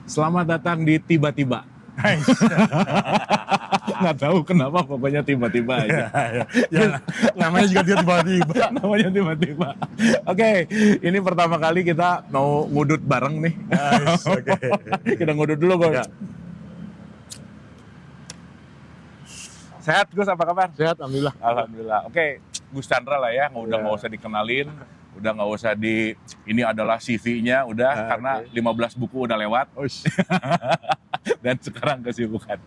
Selamat datang di Tiba-Tiba. Nggak tahu kenapa, pokoknya tiba-tiba aja. Ya, namanya juga dia tiba-tiba. Namanya tiba-tiba. Oke, ini pertama kali kita mau ngudut bareng nih. Nice, oke. Kita ngudut dulu, Gus. Ya. Sehat, Gus, apa kabar? Sehat, alhamdulillah. Alhamdulillah. Oke, Gus Chandra lah ya, udah nggak usah dikenalin, udah nggak usah ini adalah CV-nya, udah karena 15 buku udah lewat. Dan sekarang kesibukan.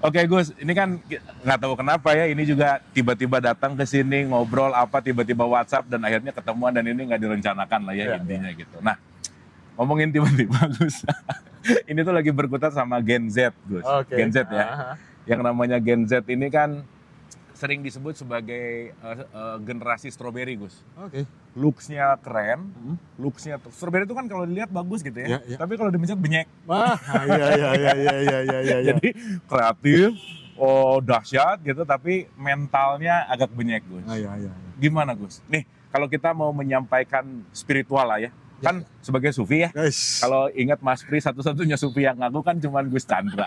Oke, Gus, ini kan nggak tahu kenapa ya, ini juga tiba-tiba datang ke sini ngobrol apa, tiba-tiba WhatsApp dan akhirnya ketemuan dan ini nggak direncanakan lah ya, intinya gitu. Nah, ngomongin tiba-tiba, Gus, ini tuh lagi berkutat sama Gen Z, Gus. Oke. Gen Z ya. Yang namanya Gen Z ini kan sering disebut sebagai generasi strawberry, Gus. Oke. Looks-nya keren, looks-nya strawberry itu kan kalau dilihat bagus gitu ya. Ya. Tapi kalau dimencet benyek. Wah, iya. Jadi kreatif, dahsyat gitu, tapi mentalnya agak benyek, Gus. Iya. Gimana, Gus? Nih, kalau kita mau menyampaikan spiritual lah ya. Kan sebagai sufi ya. Guys. Kalau ingat Mas Pri, satu-satunya sufi yang ngaku kan cuma Gus Chandra.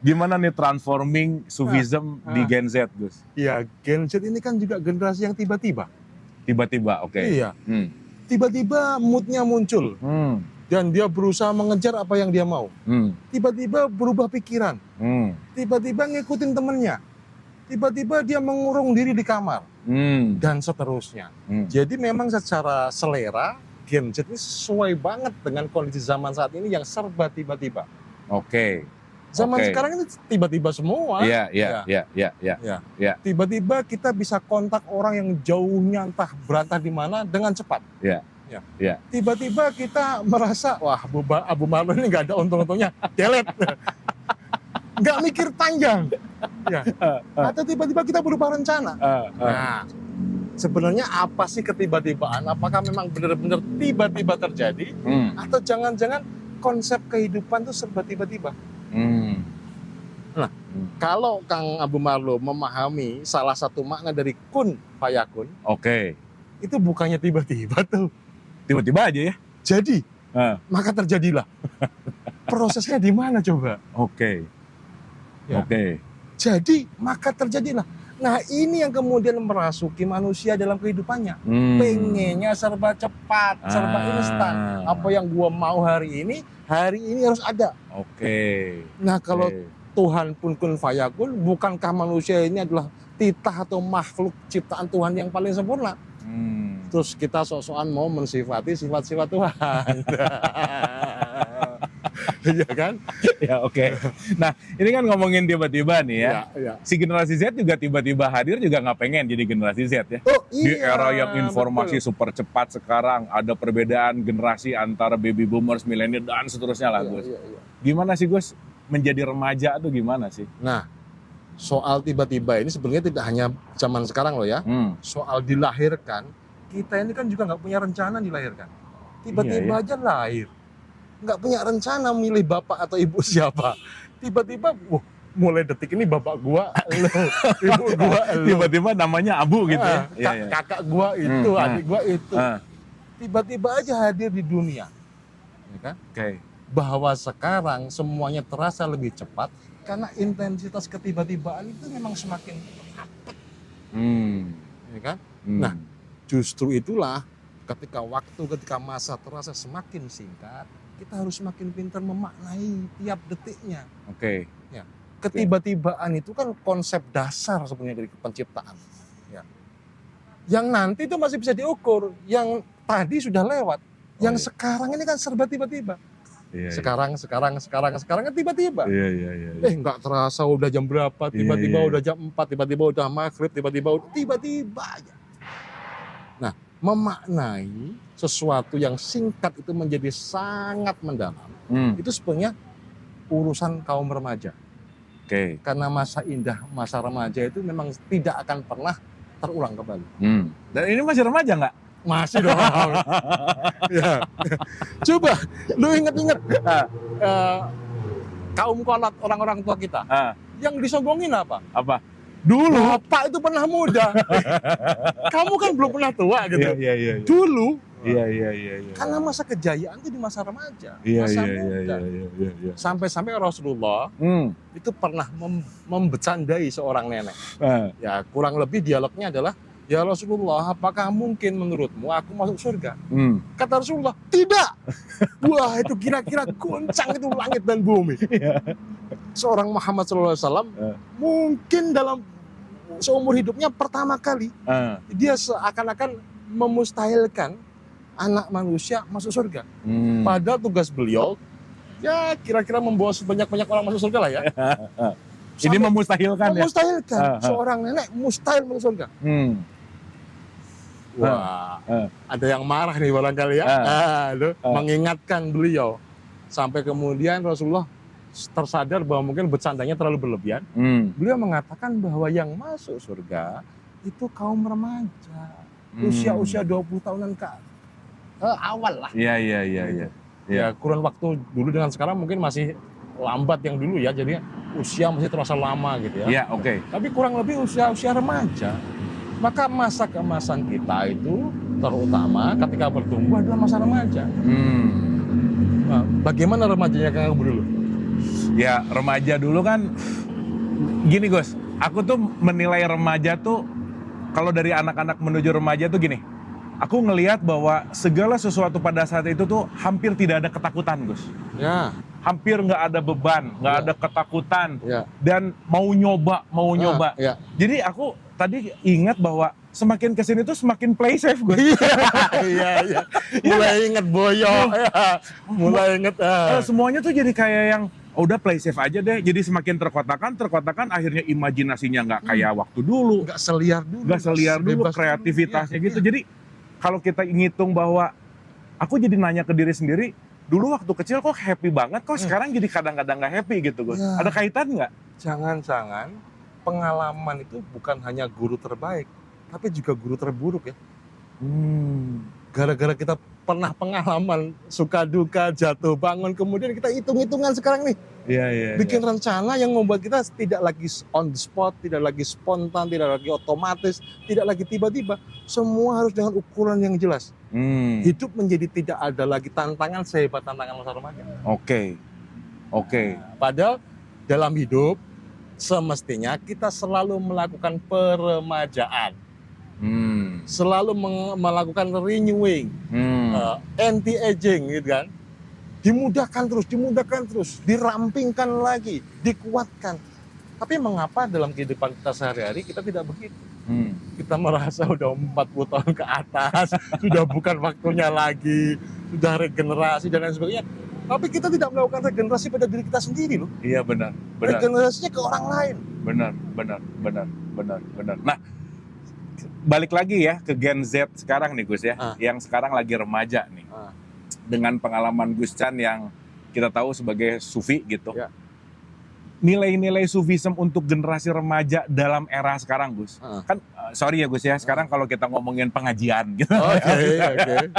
Gimana nih transforming sufism di Gen Z, Gus? Iya, Gen Z ini kan juga generasi yang tiba-tiba. Tiba-tiba, oke. Iya. Tiba-tiba moodnya muncul. Dan dia berusaha mengejar apa yang dia mau. Tiba-tiba berubah pikiran. Tiba-tiba ngikutin temennya. Tiba-tiba dia mengurung diri di kamar. Dan seterusnya. Jadi memang secara selera, Gen Z ini sesuai banget dengan kondisi zaman saat ini yang serba tiba-tiba. Oke. Zaman sekarang ini tiba-tiba semua. Iya. Tiba-tiba kita bisa kontak orang yang jauhnya entah berantah di mana dengan cepat. Iya. Tiba-tiba kita merasa, wah Abu Marlo ini nggak ada untung-untungnya, delete. Nggak mikir panjang. Atau tiba-tiba kita berubah rencana. Nah, sebenarnya apa sih ketiba-tibaan? Apakah memang benar-benar tiba-tiba terjadi? Atau jangan-jangan konsep kehidupan itu serba tiba-tiba? Nah, kalau Kang Abu Marlo memahami salah satu makna dari kun fayakun, itu bukannya tiba-tiba tuh. Tiba-tiba aja ya. Jadi, maka terjadilah. Prosesnya di mana coba? Oke. Jadi, maka terjadilah. Nah, ini yang kemudian merasuki manusia dalam kehidupannya. Pengennya serba cepat, serba instan. Apa yang gua mau hari ini harus ada. Nah, kalau Tuhan pun kun fayakun, bukankah manusia ini adalah titah atau makhluk ciptaan Tuhan yang paling sempurna? Terus kita sok-sokan mau mensifati sifat-sifat Tuhan. Iya kan? Ya, oke. Nah, ini kan ngomongin tiba-tiba nih ya. Si generasi Z juga tiba-tiba hadir juga nggak pengen jadi generasi Z ya. Di era yang informasi super cepat sekarang, ada perbedaan generasi antara baby boomers, milenial dan seterusnya lah, Gus. Gimana sih, Gus, menjadi remaja tuh gimana sih? Nah, soal tiba-tiba ini sebenarnya tidak hanya zaman sekarang loh ya. Soal dilahirkan, kita ini kan juga nggak punya rencana dilahirkan. Tiba-tiba aja lahir. Nggak punya rencana milih bapak atau ibu siapa. Tiba-tiba, mulai detik ini bapak gua, ibu gua, tiba-tiba namanya Abu gitu ya. Kakak gua itu, adik gua itu. Tiba-tiba aja hadir di dunia. Ya kan? Bahwa sekarang semuanya terasa lebih cepat karena intensitas ketiba-tibaan itu memang semakin cepat. Ya kan? Nah, justru itulah ketika masa terasa semakin singkat, kita harus semakin pintar memaknai tiap detiknya. Ketiba-tibaan itu kan konsep dasar sebenarnya dari penciptaan. Yang nanti itu masih bisa diukur, yang tadi sudah lewat, yang sekarang ini kan serba tiba-tiba. Sekarang kan tiba-tiba. Nggak terasa udah jam berapa, tiba-tiba udah jam 4, tiba-tiba udah maghrib, tiba-tiba aja. Nah, memaknai sesuatu yang singkat itu menjadi sangat mendalam. Itu sebenarnya urusan kaum remaja. Karena masa indah, masa remaja itu memang tidak akan pernah terulang kembali. Dan ini masih remaja nggak? Masih dong. Coba, lu inget-inget kaum kolot orang-orang tua kita. Yang disombongin apa? Dulu Bapak itu pernah muda. Kamu kan belum pernah tua gitu. Dulu Iya. Karena masa kejayaan itu di masa remaja, Iya. masa muda. Sampai-sampai Rasulullah itu pernah membecandai seorang nenek. Ya kurang lebih dialognya adalah, ya Rasulullah, apakah mungkin menurutmu aku masuk surga? Kata Rasulullah, tidak. Wah, itu kira-kira goncang itu langit dan bumi. Seorang Muhammad SAW mungkin dalam seumur hidupnya pertama kali dia seakan-akan memustahilkan anak manusia masuk surga. Padahal tugas beliau ya kira-kira membawa sebanyak-banyak orang masuk surga lah ya. Ini memustahilkan ya? Memustahilkan. Seorang nenek mustahil masuk surga. Wah, ada yang marah nih barangkali ya. Mengingatkan beliau. Sampai kemudian Rasulullah tersadar bahwa mungkin bercandanya terlalu berlebihan. Beliau mengatakan bahwa yang masuk surga itu kaum remaja. Usia-usia 20 tahunan ke awal lah. Iya. Ya, kurun waktu dulu dengan sekarang mungkin masih lambat yang dulu ya. Jadi usia masih terasa lama gitu ya. Iya, oke. Tapi kurang lebih usia remaja. Maka masa keemasan kita itu terutama ketika bertumbuh adalah masa remaja. Nah, bagaimana remajanya Kang Abu dulu? Ya remaja dulu kan, gini Gus, aku tuh menilai remaja tuh, kalau dari anak-anak menuju remaja tuh gini, aku ngelihat bahwa segala sesuatu pada saat itu tuh hampir tidak ada ketakutan Gus. Ya. Hampir nggak ada beban, nggak ada ketakutan, dan mau nyoba. Ya. Jadi aku tadi ingat bahwa semakin kesini tuh semakin play safe gue. Iya. Mulai inget boyo, mulai inget. Semuanya tuh jadi kayak yang udah play safe aja deh. Jadi semakin terkotakan, akhirnya imajinasinya nggak kayak waktu dulu. Nggak seliar dulu, kreativitasnya gitu. Jadi kalau kita ngitung bahwa aku jadi nanya ke diri sendiri, dulu waktu kecil kok happy banget, kok sekarang jadi kadang-kadang nggak happy gitu Gus. Ya. Ada kaitan nggak? Jangan-jangan pengalaman itu bukan hanya guru terbaik, tapi juga guru terburuk ya. Gara-gara kita pernah pengalaman suka duka, jatuh bangun, kemudian kita hitung-hitungan sekarang nih. Iya. Bikin rencana yang membuat kita tidak lagi on the spot, tidak lagi spontan, tidak lagi otomatis, tidak lagi tiba-tiba. Semua harus dengan ukuran yang jelas. Hidup menjadi tidak ada lagi tantangan sehebat tantangan masa remaja. Oke. Padahal dalam hidup semestinya kita selalu melakukan peremajaan, selalu melakukan renewing, anti aging, gitu kan? Dimudahkan terus, dirampingkan lagi, dikuatkan. Tapi mengapa dalam kehidupan kita sehari-hari kita tidak begitu? Kita merasa udah 40 tahun ke atas, sudah bukan waktunya lagi, sudah regenerasi dan lain sebagainya. Tapi kita tidak melakukan regenerasi pada diri kita sendiri loh. Iya benar. Regenerasinya ke orang lain. Benar. Nah, balik lagi ya ke Gen Z sekarang nih Gus ya, yang sekarang lagi remaja nih. Dengan pengalaman Gus Chan yang kita tahu sebagai sufi gitu. Ya. Nilai-nilai sufisme untuk generasi remaja dalam era sekarang Gus. Kan sorry ya Gus ya, sekarang kalau kita ngomongin pengajian gitu. Oke.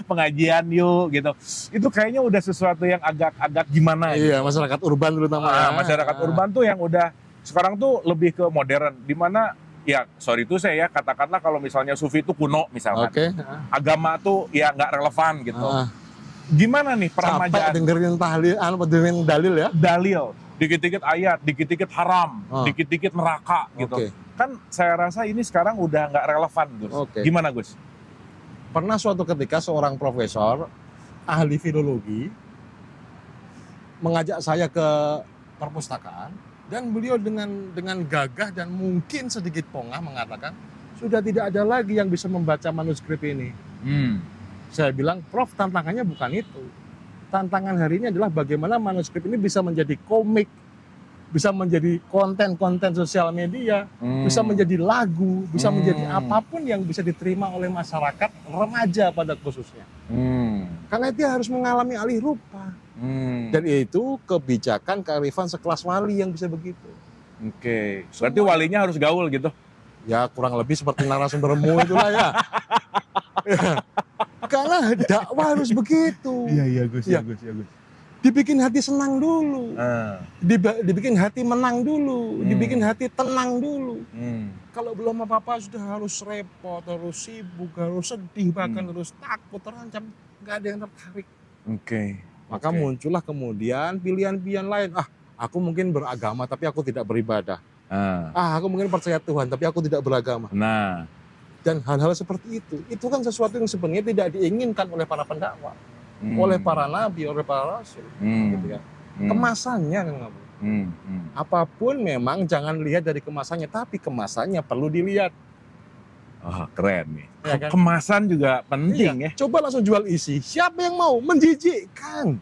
Pengajian yuk gitu. Itu kayaknya udah sesuatu yang agak gimana gitu. Iya, masyarakat urban terutama. Masyarakat urban tuh yang udah sekarang tuh lebih ke modern, dimana ya sorry itu saya ya, katakanlah kalau misalnya sufi itu kuno misalkan. Agama tuh ya nggak relevan gitu. Gimana nih peramajaan? Capek dengerin tahlil, dengerin dalil ya? Dalil. Dikit-dikit ayat, dikit-dikit haram, dikit-dikit neraka gitu. Kan saya rasa ini sekarang udah nggak relevan Gus. Gimana Gus? Pernah suatu ketika seorang profesor ahli filologi mengajak saya ke perpustakaan dan beliau dengan gagah dan mungkin sedikit pongah mengatakan sudah tidak ada lagi yang bisa membaca manuskrip ini. Saya bilang, Prof, tantangannya bukan itu. Tantangan hari ini adalah bagaimana manuskrip ini bisa menjadi komik, bisa menjadi konten-konten sosial media, bisa menjadi lagu, bisa menjadi apapun yang bisa diterima oleh masyarakat remaja pada khususnya. Karena dia harus mengalami alih rupa. Dan itu kebijakan kearifan sekelas wali yang bisa begitu. Berarti walinya harus gaul gitu? Ya kurang lebih seperti narasumbermu itulah ya. Karena dakwah harus begitu. Iya Gus. Dibikin hati senang dulu, dibikin hati menang dulu, dibikin hati tenang dulu. Kalau belum apa-apa sudah harus repot, harus sibuk, harus sedih, bahkan harus takut, terancam. Nggak ada yang tertarik. Oke. Maka muncullah kemudian pilihan-pilihan lain. Aku mungkin beragama tapi aku tidak beribadah. Aku mungkin percaya Tuhan tapi aku tidak beragama. Nah. Dan hal-hal seperti itu kan sesuatu yang sebenarnya tidak diinginkan oleh para pendakwa, oleh para nabi, oleh para rasul. Gitu ya. Kemasannya kan nggak boleh. Apapun memang jangan lihat dari kemasannya, tapi kemasannya perlu dilihat. Oh, keren nih. Ya kan? Kemasan juga penting ya. Coba langsung jual isi. Siapa yang mau? Menjijikkan.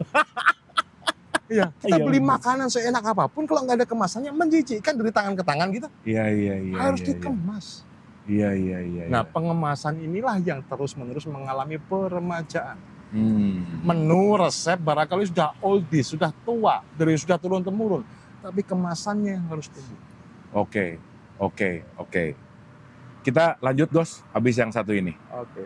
Iya, kita beli makanan seenak apapun kalau nggak ada kemasannya menjijikkan dari tangan ke tangan kita. Iya. Harus dikemas. Iya. Nah, pengemasan inilah yang terus-menerus mengalami peremajaan. Menu resep barangkali sudah oldies, sudah tua, dari sudah turun-temurun, tapi kemasannya yang harus tumbuh. Oke. Kita lanjut, Gos, habis yang satu ini. Oke.